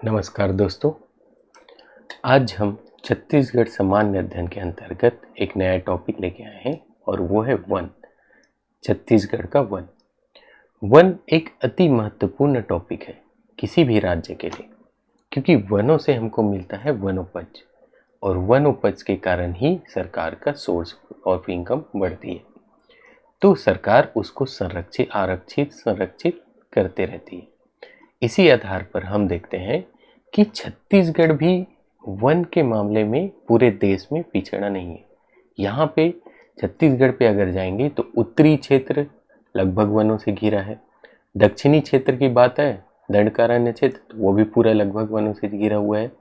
नमस्कार दोस्तों। आज हम छत्तीसगढ़ सामान्य अध्ययन के अंतर्गत एक नया टॉपिक लेके आए हैं और वो है वन। छत्तीसगढ़ का वन। वन एक अति महत्वपूर्ण टॉपिक है किसी भी राज्य के लिए, क्योंकि वनों से हमको मिलता है वनोपज और वनोपज के कारण ही सरकार का सोर्स ऑफ इनकम बढ़ती है। तो सरकार उसको संरक्षित करते रहती है। इसी आधार पर हम देखते हैं कि छत्तीसगढ़ भी वन के मामले में पूरे देश में पिछड़ा नहीं है। यहाँ पे छत्तीसगढ़ पे अगर जाएंगे तो उत्तरी क्षेत्र लगभग वनों से घिरा है। दक्षिणी क्षेत्र की बात है, दंडकारण्य क्षेत्र, तो वो भी पूरा लगभग वनों से घिरा हुआ है।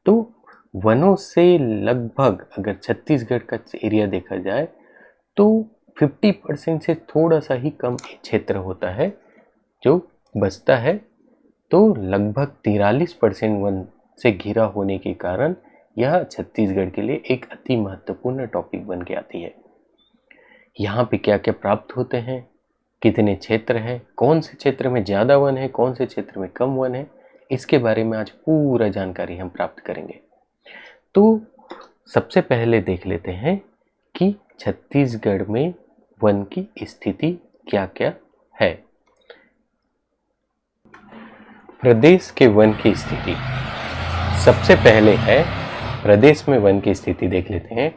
तो वनों से लगभग अगर छत्तीसगढ़ का एरिया देखा जाए तो 50% से थोड़ा सा ही कम क्षेत्र होता है जो बचता है। तो लगभग 43% वन से घिरा होने के कारण यह छत्तीसगढ़ के लिए एक अति महत्वपूर्ण टॉपिक बन के आती है। यहाँ पे क्या क्या प्राप्त होते हैं, कितने क्षेत्र हैं, कौन से क्षेत्र में ज़्यादा वन है, कौन से क्षेत्र में कम वन है, इसके बारे में आज पूरा जानकारी हम प्राप्त करेंगे। तो सबसे पहले देख लेते हैं कि छत्तीसगढ़ में वन की स्थिति क्या क्या है। प्रदेश के वन की स्थिति सबसे पहले है। प्रदेश में वन की स्थिति देख लेते हैं।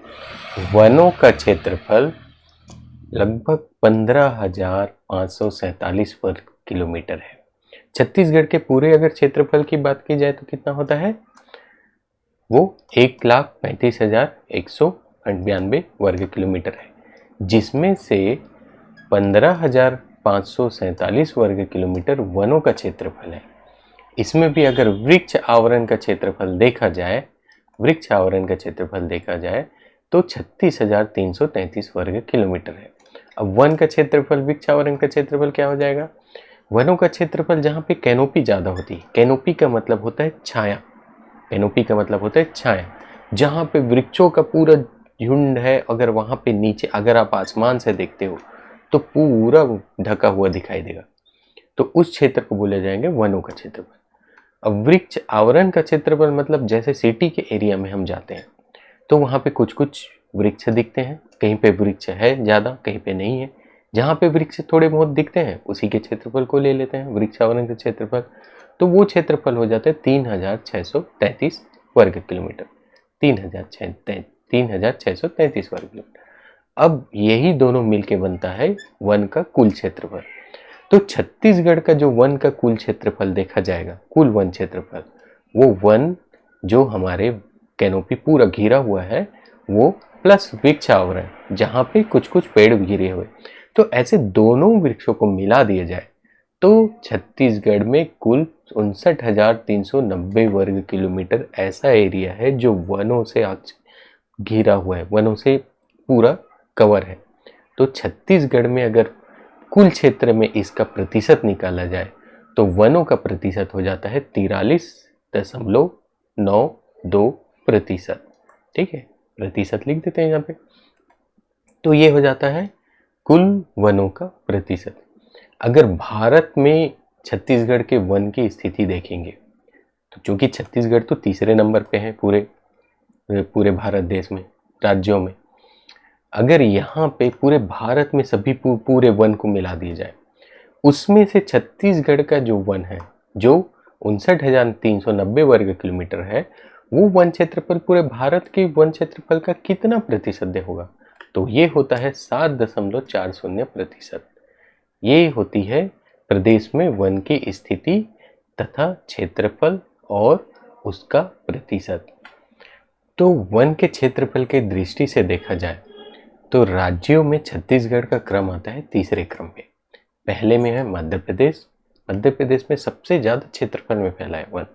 वनों का क्षेत्रफल लगभग 15,547 वर्ग किलोमीटर है। छत्तीसगढ़ के पूरे अगर क्षेत्रफल की बात की जाए तो कितना होता है, वो 1,35,192 वर्ग किलोमीटर है, जिसमें से 15,547 वर्ग किलोमीटर वनों का क्षेत्रफल है। इसमें भी अगर वृक्ष आवरण का क्षेत्रफल देखा जाए तो 36,333 वर्ग किलोमीटर है। अब वन का क्षेत्रफल, वृक्ष आवरण का क्षेत्रफल क्या हो जाएगा? वनों का क्षेत्रफल जहाँ पे कैनोपी ज़्यादा होती है। कैनोपी का मतलब होता है छाया। जहाँ पे वृक्षों का पूरा झुंड है, अगर वहाँ पे नीचे अगर आप आसमान से देखते हो तो पूरा ढका हुआ दिखाई देगा, तो उस क्षेत्र को बोले जाएंगे वनों का क्षेत्रफल। अब वृक्ष आवरण का क्षेत्रफल मतलब जैसे सिटी के एरिया में हम जाते हैं तो वहाँ पे कुछ कुछ वृक्ष दिखते हैं, कहीं पे वृक्ष है ज़्यादा, कहीं पे नहीं है। जहाँ पे वृक्ष थोड़े बहुत दिखते हैं उसी के क्षेत्रफल को ले लेते हैं वृक्ष आवरण का क्षेत्रफल। तो वो क्षेत्रफल हो जाता है 3,633 वर्ग किलोमीटर। 3,633 वर्ग किलोमीटर। अब यही दोनों मिलके बनता है वन का कुल क्षेत्रफल। तो छत्तीसगढ़ का जो वन का कुल क्षेत्रफल देखा जाएगा, कुल वन क्षेत्रफल, वो वन जो हमारे कैनोपी पूरा घिरा हुआ है वो प्लस वृक्ष आवरण जहाँ पे कुछ कुछ पेड़ घिरे हुए, तो ऐसे दोनों वृक्षों को मिला दिया जाए तो छत्तीसगढ़ में कुल 59,390 वर्ग किलोमीटर ऐसा एरिया है जो वनों से घिरा हुआ है, वनों से पूरा कवर है। तो छत्तीसगढ़ में अगर कुल क्षेत्र में इसका प्रतिशत निकाला जाए तो वनों का प्रतिशत हो जाता है 43.92%। ठीक है, प्रतिशत लिख देते हैं यहाँ पे। तो ये हो जाता है कुल वनों का प्रतिशत। अगर भारत में छत्तीसगढ़ के वन की स्थिति देखेंगे तो चूंकि छत्तीसगढ़ तो तीसरे नंबर पे है पूरे भारत देश में राज्यों में, अगर यहाँ पे पूरे भारत में सभी पूरे वन को मिला दिया जाए, उसमें से छत्तीसगढ़ का जो वन है जो 59,390 वर्ग किलोमीटर है, वो वन क्षेत्रफल पूरे भारत के वन क्षेत्रफल का कितना प्रतिशत होगा? तो ये होता है 7.40%। ये होती है प्रदेश में वन की स्थिति तथा क्षेत्रफल और उसका प्रतिशत। तो वन के क्षेत्रफल के दृष्टि से देखा जाए तो राज्यों में छत्तीसगढ़ का क्रम आता है तीसरे क्रम पे। पहले में है मध्य प्रदेश। मध्य प्रदेश में सबसे ज़्यादा क्षेत्रफल में फैला है वन,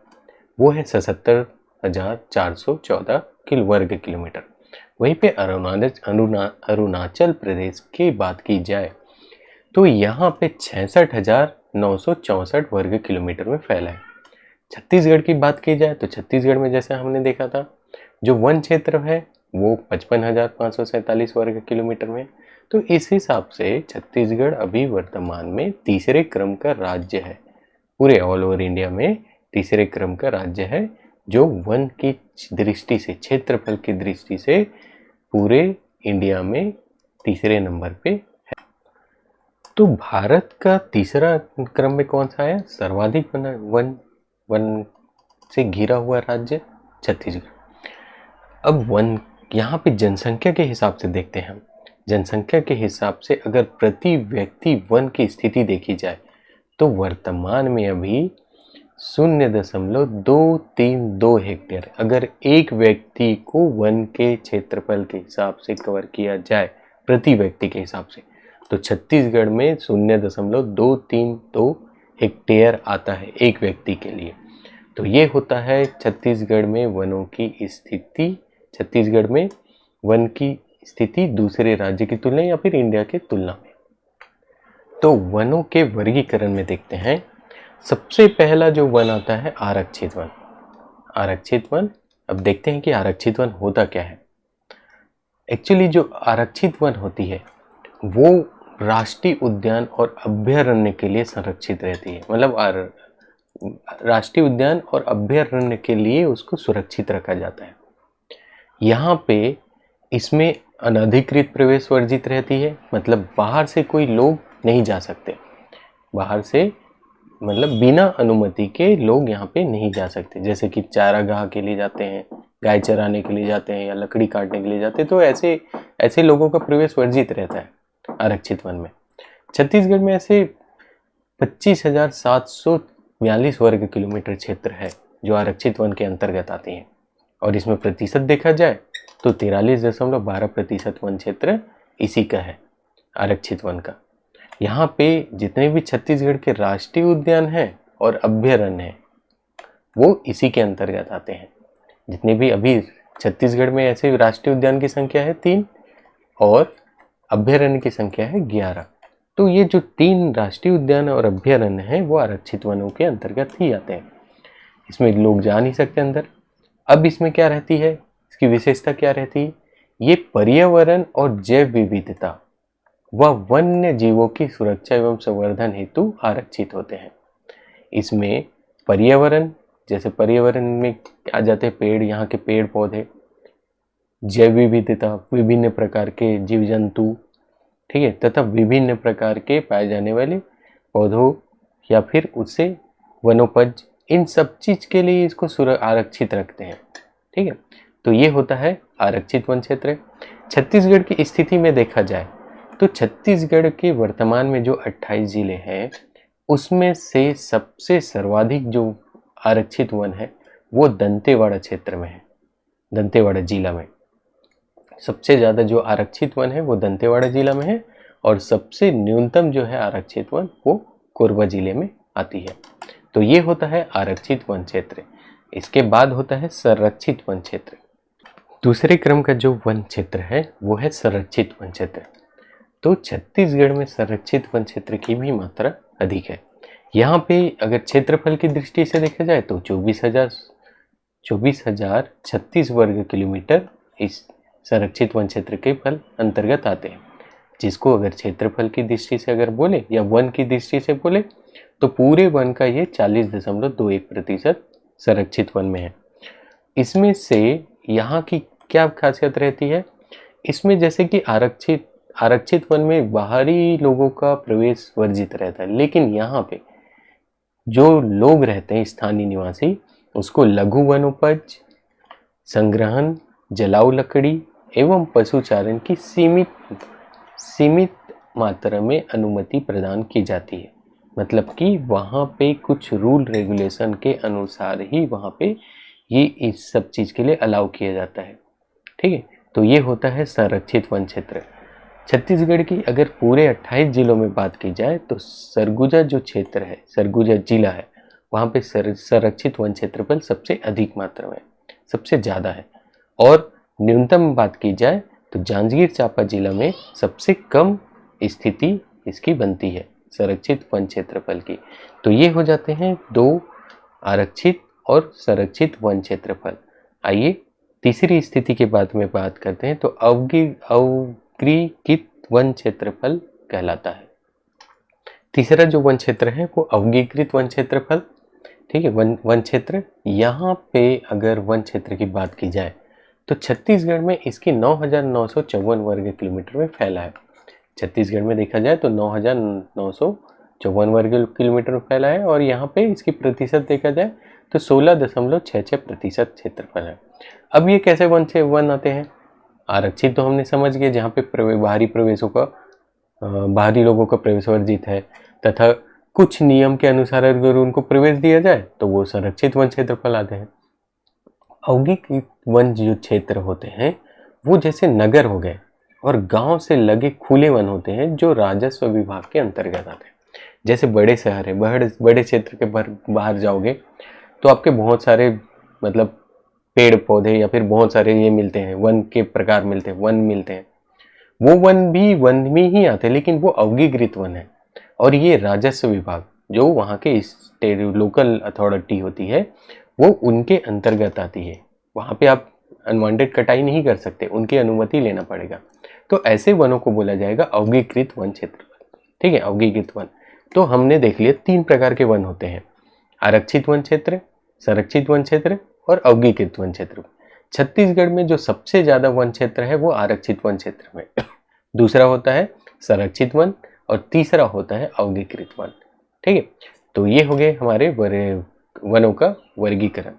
वो है 77,414 वर्ग किलोमीटर। वहीं पे अरुणाचल प्रदेश की बात की जाए तो यहाँ पे 66,964 वर्ग किलोमीटर में फैला है। छत्तीसगढ़ की बात की जाए तो छत्तीसगढ़ में जैसे हमने देखा था जो वन क्षेत्र है वो 55,547 वर्ग किलोमीटर में। तो इस हिसाब से छत्तीसगढ़ अभी वर्तमान में तीसरे क्रम का राज्य है। पूरे ऑल ओवर इंडिया में तीसरे क्रम का राज्य है जो वन की दृष्टि से, क्षेत्रफल की दृष्टि से पूरे इंडिया में तीसरे नंबर पे है। तो भारत का तीसरा क्रम में कौन सा है? सर्वाधिक वन से घिरा हुआ राज्य छत्तीसगढ़। अब वन, यहाँ पे जनसंख्या के हिसाब से देखते हैं हम। जनसंख्या के हिसाब से अगर प्रति व्यक्ति वन की स्थिति देखी जाए तो वर्तमान में अभी 0.232 हेक्टेयर अगर एक व्यक्ति को वन के क्षेत्रफल के हिसाब से कवर किया जाए प्रति व्यक्ति के हिसाब से, तो छत्तीसगढ़ में 0.232 हेक्टेयर आता है एक व्यक्ति के लिए। तो ये होता है छत्तीसगढ़ में वनों की स्थिति, छत्तीसगढ़ में वन की स्थिति दूसरे राज्य की तुलना या फिर इंडिया के तुलना में। तो वनों के वर्गीकरण में देखते हैं, सबसे पहला जो वन आता है आरक्षित वन। आरक्षित वन, अब देखते हैं कि आरक्षित वन होता क्या है। एक्चुअली जो आरक्षित वन होती है वो राष्ट्रीय उद्यान और अभयारण्य के लिए संरक्षित रहती है। मतलब राष्ट्रीय उद्यान और अभयारण्य के लिए उसको सुरक्षित रखा जाता है। यहाँ पे इसमें अनधिकृत प्रवेश वर्जित रहती है, मतलब बाहर से कोई लोग नहीं जा सकते। बाहर से मतलब बिना अनुमति के लोग यहाँ पे नहीं जा सकते। जैसे कि चारागाह के लिए जाते हैं, गाय चराने के लिए जाते हैं या लकड़ी काटने के लिए जाते हैं, तो ऐसे लोगों का प्रवेश वर्जित रहता है आरक्षित वन में। छत्तीसगढ़ में ऐसे 25,742 वर्ग किलोमीटर क्षेत्र है जो आरक्षित वन के अंतर्गत आती है, और इसमें प्रतिशत देखा जाए तो 43.12% वन क्षेत्र इसी का है, आरक्षित वन का। यहाँ पे जितने भी छत्तीसगढ़ के राष्ट्रीय उद्यान हैं और अभयारण्य हैं वो इसी के अंतर्गत आते हैं। जितने भी अभी छत्तीसगढ़ में ऐसे राष्ट्रीय उद्यान की संख्या है 3 और अभयारण्य की संख्या है 11। तो ये जो 3 राष्ट्रीय उद्यान और अभयारण्य हैं वो आरक्षित वनों के अंतर्गत ही आते हैं। इसमें लोग जा नहीं सकते अंदर। अब इसमें क्या रहती है, इसकी विशेषता क्या रहती है? ये पर्यावरण और जैव विविधता व वन्य जीवों की सुरक्षा एवं संवर्धन हेतु आरक्षित होते हैं। इसमें पर्यावरण, जैसे पर्यावरण में आ जाते हैं पेड़, यहाँ के पेड़ पौधे, जैव विविधता, विभिन्न प्रकार के जीव जंतु, ठीक है, तथा विभिन्न प्रकार के पाए जाने वाले पौधों या फिर उससे वनोपज, इन सब चीज के लिए इसको आरक्षित रखते हैं। ठीक है, तो ये होता है आरक्षित वन क्षेत्र। छत्तीसगढ़ की स्थिति में देखा जाए तो छत्तीसगढ़ के वर्तमान में जो 28 जिले हैं उसमें से सबसे सर्वाधिक जो आरक्षित वन है वो दंतेवाड़ा क्षेत्र में है। दंतेवाड़ा जिला में सबसे ज़्यादा जो आरक्षित वन है वो दंतेवाड़ा जिला में है, और सबसे न्यूनतम जो है आरक्षित वन वो कोरबा जिले में आती है। तो ये होता है आरक्षित वन क्षेत्र। इसके बाद होता है संरक्षित वन क्षेत्र। दूसरे क्रम का जो वन क्षेत्र है वो है संरक्षित वन क्षेत्र। तो छत्तीसगढ़ में संरक्षित वन क्षेत्र की भी मात्रा अधिक है। यहाँ पे अगर क्षेत्रफल की दृष्टि से देखा जाए तो 24,036 वर्ग किलोमीटर इस संरक्षित वन क्षेत्र के फल अंतर्गत आते हैं, जिसको अगर क्षेत्रफल की दृष्टि से अगर बोले या वन की दृष्टि से बोले तो पूरे वन का ये 40.21% संरक्षित वन में है। इसमें से यहाँ की क्या खासियत रहती है, इसमें जैसे कि आरक्षित वन में बाहरी लोगों का प्रवेश वर्जित रहता है, लेकिन यहाँ पे जो लोग रहते हैं स्थानीय निवासी उसको लघु वनोपज, संग्रहण, जलाऊ लकड़ी एवं पशुचारण की सीमित मात्रा में अनुमति प्रदान की जाती है। मतलब कि वहाँ पे कुछ रूल रेगुलेशन के अनुसार ही वहाँ पे ये इस सब चीज़ के लिए अलाउ किया जाता है। ठीक है, तो ये होता है संरक्षित वन क्षेत्र। छत्तीसगढ़ की अगर पूरे 28 जिलों में बात की जाए तो सरगुजा जो क्षेत्र है, सरगुजा जिला है, वहाँ पे संरक्षित वन क्षेत्रफल सबसे अधिक मात्रा में, सबसे ज़्यादा है। और न्यूनतम बात की जाए तो जांजगीर चांपा जिला में सबसे कम स्थिति इसकी बनती है संरक्षित वन क्षेत्रफल की। तो ये हो जाते हैं 2 आरक्षित और संरक्षित वन क्षेत्रफल। आइए तीसरी स्थिति के बाद में बात करते हैं। तो अवगीकृत वन क्षेत्रफल कहलाता है। तीसरा जो वन क्षेत्र है वो अवगीकृत वन क्षेत्रफल। ठीक है, वन क्षेत्र। यहाँ पे अगर वन क्षेत्र की बात की जाए तो छत्तीसगढ़ में इसकी 9,954 वर्ग किलोमीटर में फैला है। छत्तीसगढ़ में देखा जाए तो 9,954 वर्ग किलोमीटर में फैला है और यहाँ पे इसकी प्रतिशत देखा जाए तो 16.66% क्षेत्रफल है। अब ये कैसे वन आते हैं? आरक्षित तो हमने समझ गए, जहाँ पे बाहरी प्रवेशों का बाहरी लोगों का प्रवेश वर्जित है तथा कुछ नियम के अनुसार अगर उनको प्रवेश दिया जाए तो वो संरक्षित वन क्षेत्रफल आते हैं। औद्योगिक वन जो क्षेत्र होते हैं वो जैसे नगर हो गए और गांव से लगे खुले वन होते हैं जो राजस्व विभाग के अंतर्गत आते हैं। जैसे बड़े शहर है, बड़े क्षेत्र के बाहर जाओगे तो आपके बहुत सारे मतलब पेड़ पौधे या फिर बहुत सारे ये मिलते हैं, वन के प्रकार मिलते हैं, वन मिलते हैं। वो वन भी वन में ही आते हैं, लेकिन वो अवगीकृत वन है और ये राजस्व विभाग जो वहाँ के लोकल अथॉरिटी होती है वो उनके अंतर्गत आती है। वहाँ पे आप अनवांटेड कटाई नहीं कर सकते, उनकी अनुमति लेना पड़ेगा। तो ऐसे वनों को बोला जाएगा अवगीकृत वन क्षेत्र। ठीक है, अवगीकृत वन। तो हमने देख लिया 3 प्रकार के वन होते हैं, आरक्षित वन क्षेत्र, संरक्षित वन क्षेत्र और अवगीकृत वन क्षेत्र। छत्तीसगढ़ में जो सबसे ज्यादा वन क्षेत्र है वो आरक्षित वन क्षेत्र में, दूसरा होता है संरक्षित वन और तीसरा होता है अवगीकृत वन। ठीक है, तो ये हो गए हमारे वनों का वर्गीकरण।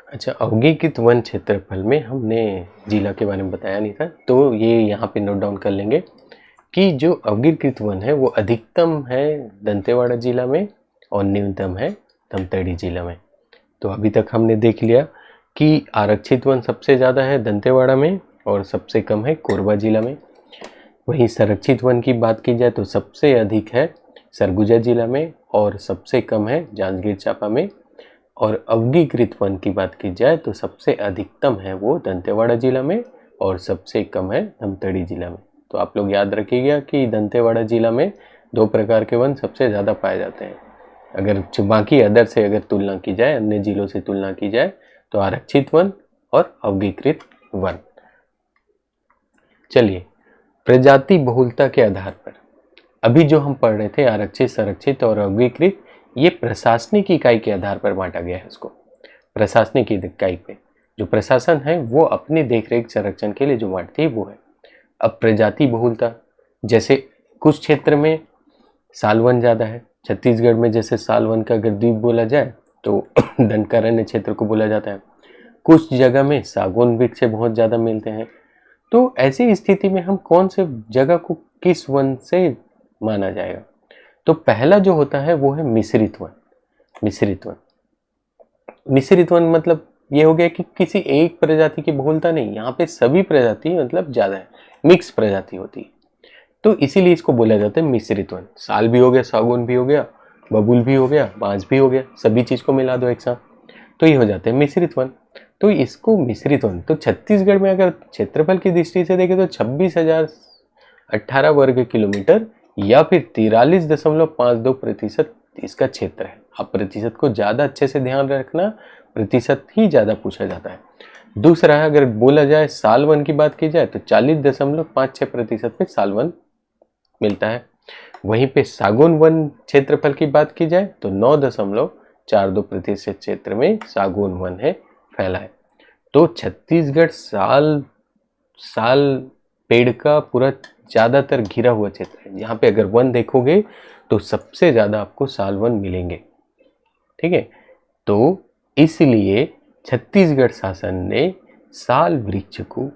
अच्छा, अवगीकृत वन क्षेत्रफल में हमने जिला के बारे में बताया नहीं था, तो ये यहाँ पे नोट डाउन कर लेंगे कि जो अवगीकृत वन है वो अधिकतम है दंतेवाड़ा जिला में और न्यूनतम है धमतरी जिला में। तो अभी तक हमने देख लिया कि आरक्षित वन सबसे ज़्यादा है दंतेवाड़ा में और सबसे कम है कोरबा जिला में। वहीं संरक्षित वन की बात की जाए तो सबसे अधिक है सरगुजा जिला में और सबसे कम है जांजगीर चांपा में। और अवगीकृत वन की बात की जाए तो सबसे अधिकतम है वो दंतेवाड़ा जिला में और सबसे कम है धमतरी जिला में। तो आप लोग याद रखिएगा कि दंतेवाड़ा जिला में 2 प्रकार के वन सबसे ज़्यादा पाए जाते हैं। अगर बाकी अदर से अगर तुलना की जाए, अन्य जिलों से तुलना की जाए तो आरक्षित वन और अवगीकृत वन। चलिए, प्रजाति बहुलता के आधार पर अभी जो हम पढ़ रहे थे आरक्षित, संरक्षित और अवगीकृत, ये प्रशासनिक इकाई के आधार पर बांटा गया है। इसको प्रशासनिक इकाई पे जो प्रशासन है वो अपनी देखरेख संरक्षण के लिए जो बांटती है वो है। अब प्रजाति बहुलता, जैसे कुछ क्षेत्र में सालवन ज़्यादा है, छत्तीसगढ़ में जैसे सालवन का अगर द्वीप बोला जाए तो दंडकारण्य क्षेत्र को बोला जाता है। कुछ जगह में सागौन वृक्ष बहुत ज़्यादा मिलते हैं। तो ऐसी स्थिति में हम कौन से जगह को किस वन से माना जाएगा? तो पहला जो होता है वो है मिश्रित वन। मिश्रित वन, मिश्रित वन मतलब ये हो गया कि किसी एक प्रजाति की बहुलता नहीं, यहाँ पे सभी प्रजाति मतलब ज़्यादा है, मिक्स प्रजाति होती है, तो इसीलिए इसको बोला जाता है मिश्रित वन। साल भी हो गया, सागौन भी हो गया, बबूल भी हो गया, बांस भी हो गया, सभी चीज़ को मिला दो एक साथ तो ये हो जाते हैं मिश्रित वन। तो इसको मिश्रित वन, तो छत्तीसगढ़ में अगर क्षेत्रफल की दृष्टि से देखें तो 26,018 वर्ग किलोमीटर या फिर 43.52% इसका क्षेत्र है। आप प्रतिशत को ज़्यादा अच्छे से ध्यान रखना, प्रतिशत ही ज़्यादा पूछा जाता है। दूसरा है, अगर बोला जाए साल वन की बात की जाए तो 40.56% पे साल वन मिलता है। वहीं पे सागौन वन क्षेत्रफल की बात की जाए तो 9.42% क्षेत्र में सागौन वन है फैला है। तो छत्तीसगढ़ साल पेड़ का पूरा ज़्यादातर घिरा हुआ क्षेत्र है। यहाँ पे अगर वन देखोगे तो सबसे ज़्यादा आपको साल वन मिलेंगे। ठीक है, तो इसलिए छत्तीसगढ़ शासन ने साल वृक्ष को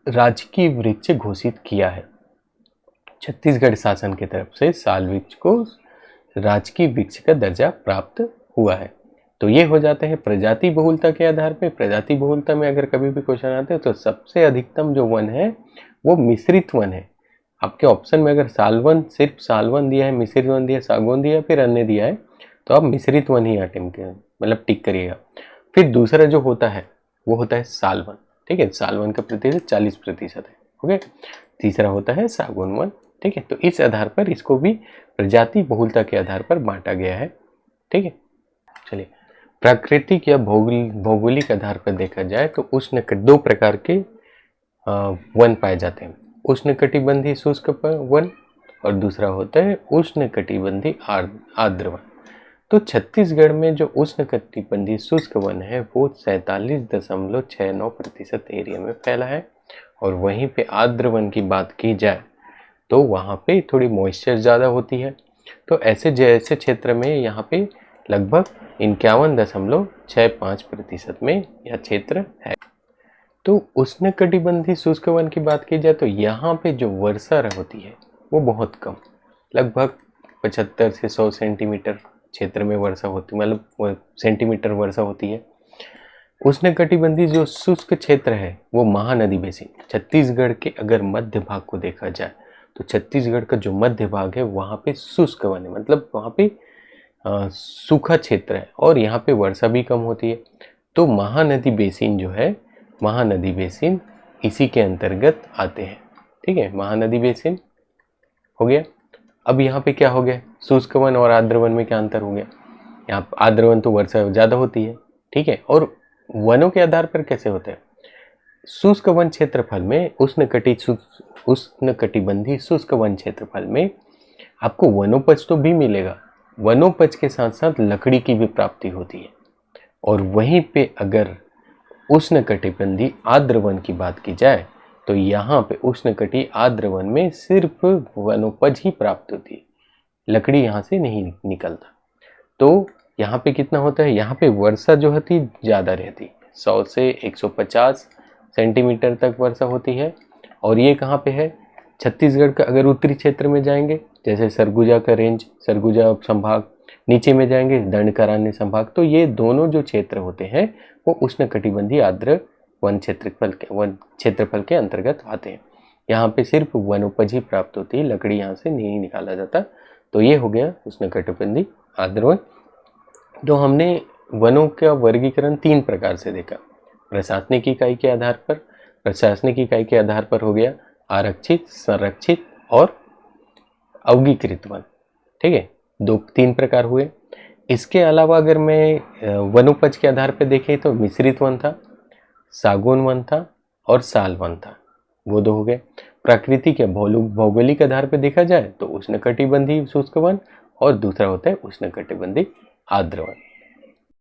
राजकीय वृक्ष घोषित किया है। छत्तीसगढ़ शासन की तरफ से साल वृक्ष को राजकीय वृक्ष का दर्जा प्राप्त हुआ है। तो ये हो जाते हैं प्रजाति बहुलता के आधार पे। प्रजाति बहुलता में अगर कभी भी क्वेश्चन आते हैं तो सबसे अधिकतम जो वन है वो मिश्रित वन है। आपके ऑप्शन में अगर सालवन, सिर्फ सालवन दिया है, मिश्रित वन दिया, सागौन दिया, फिर अन्य दिया है, तो आप मिश्रित वन ही मतलब टिक करिएगा। फिर दूसरा जो होता है वो होता है सालवन। ठीक है, सालवन का प्रतिशत 40% है। ओके, तीसरा होता है सागौन वन। ठीक है, तो इस आधार पर इसको भी प्रजाति बहुलता के आधार पर बांटा गया है। ठीक है, चलिए, प्राकृतिक या भौगोलिक आधार पर देखा जाए तो दो प्रकार के वन पाए जाते हैं, उष्णकटिबंधीय शुष्क वन और दूसरा होता है उष्णकटिबंधीय आर्द्र वन। तो छत्तीसगढ़ में जो उष्णकटिबंधीय शुष्क वन है वो 47.69% एरिया में फैला है। और वहीं पे आर्द्र वन की बात की जाए तो वहाँ पे थोड़ी मॉइस्चर ज़्यादा होती है। तो ऐसे जैसे क्षेत्र में यहाँ पे लगभग 51.65% में यह क्षेत्र है। तो उष्णकटिबंधीय शुष्क वन की बात की जाए तो यहाँ पे जो वर्षा होती है वो बहुत कम, लगभग 75 से 100 सेंटीमीटर क्षेत्र में वर्षा होती, मतलब सेंटीमीटर वर्षा होती है। उष्णकटिबंधीय जो शुष्क क्षेत्र है वो महानदी बेसिन, छत्तीसगढ़ के अगर मध्य भाग को देखा जाए तो छत्तीसगढ़ का जो मध्य भाग है वहाँ पे शुष्क वन है, मतलब वहाँ पे सूखा क्षेत्र है और यहाँ पे वर्षा भी कम होती है। तो महानदी बेसिन जो है, महानदी बेसिन इसी के अंतर्गत आते हैं। ठीक है, महानदी बेसिन हो गया। अब यहाँ पे क्या हो गया, शुष्क वन और आर्द्र वन में क्या अंतर हो गया। यहाँ आर्द्र वन तो वर्षा ज़्यादा होती है, ठीक है, और वनों के आधार पर कैसे होता है। शुष्क वन क्षेत्रफल में उष्णकटिबंधीय शुष्क वन क्षेत्रफल में आपको वनोपज तो भी मिलेगा, वनोपज के साथ साथ लकड़ी की भी प्राप्ति होती है। और वहीं पे अगर उष्णकटिबंधीय आर्द्र वन की बात की जाए तो यहाँ पे उष्णकटिबंधीय आर्द्र वन में सिर्फ वनोपज ही प्राप्त होती है, लकड़ी यहाँ से नहीं निकलता। तो यहाँ पे कितना होता है, यहाँ पे वर्षा जो होती ज़्यादा रहती, 100 से 150 सेंटीमीटर तक वर्षा होती है। और ये कहाँ पे है, छत्तीसगढ़ का अगर उत्तरी क्षेत्र में जाएंगे जैसे सरगुजा का रेंज, सरगुजा संभाग, नीचे में जाएंगे दंडकारण्य संभाग, तो ये दोनों जो क्षेत्र होते हैं वो उष्णकटिबंधीय आर्द्र वन क्षेत्रफल के अंतर्गत आते हैं। यहाँ पे सिर्फ वनोपज ही प्राप्त होती है, लकड़ी यहाँ से नहीं निकाला जाता। तो ये हो गया उष्णकटिबंधीय आर्द्र वन। तो हमने वनों का वर्गीकरण 3 प्रकार से देखा, प्रशासनिक इकाई के आधार पर, प्रशासनिक इकाई के आधार पर हो गया आरक्षित, संरक्षित और अवगीकृत वन। ठीक है, 3 प्रकार हुए। इसके अलावा अगर मैं वनोपज के आधार पर देखें तो मिश्रित वन था, सागौन वन था और साल वन था, वो 2 हो गए। प्राकृतिक या भौगोलिक आधार पर देखा जाए तो उष्णकटिबंधीय शुष्क वन और दूसरा होता है उष्णकटिबंधीय आर्द्र वन।